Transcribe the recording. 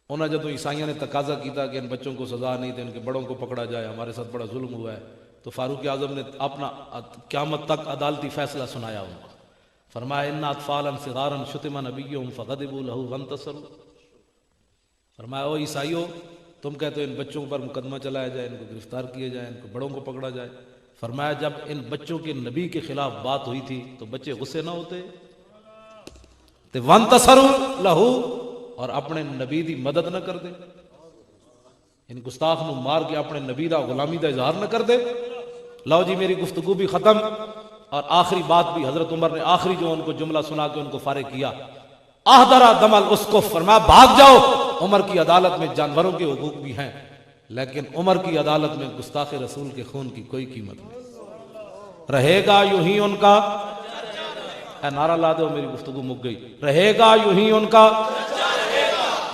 उन्हें जो ईसाइयों ने तकाजा किया कि इन बच्चों को सजा नहीं थे, इनके बड़ों को पकड़ा जाए, हमारे साथ बड़ा जुल्म हुआ है, तो फारूक आजम ने अपना क़यामत तक अदालती फैसला सुनाया उनको। फरमाया इन्ना अतफालन सिगारन शुतिमा नबिय्युहुम फगदिबू लहू वंतसरू। फरमाया ओ ईसाइयों, तुम कहते हो इन बच्चों पर मुकदमा चलाया जाए, इनको गिरफ्तार किया जाए, इनको बड़ों को पकड़ा जाए। फरमाया जब इन बच्चों के नबी के खिलाफ बात हुई थी तो बच्चे गुस्से ना होते, ते वंतसरू लहू, और अपने नबी की मदद न कर दे, इन गुस्ताख ਨੂੰ मार के अपने नबी का गुलामी का इजहार न कर दे। लो जी मेरी गुफ्तगू भी खत्म, और आखिरी बात भी हजरत उमर ने आखिरी जो उनको जुमला सुना के उनको फारिग किया, आहदरा दमल उसको, फरमाया भाग जाओ, उमर की अदालत में जानवरों के हुकूक भी हैं, लेकिन उमर की अदालत में गुस्ताख रसूल के खून की कोई कीमत नहीं। रहेगा यूं ही उनका, नारा ला दो, मेरी गुफ्तगू मुक गई, रहेगा यूं ही उनका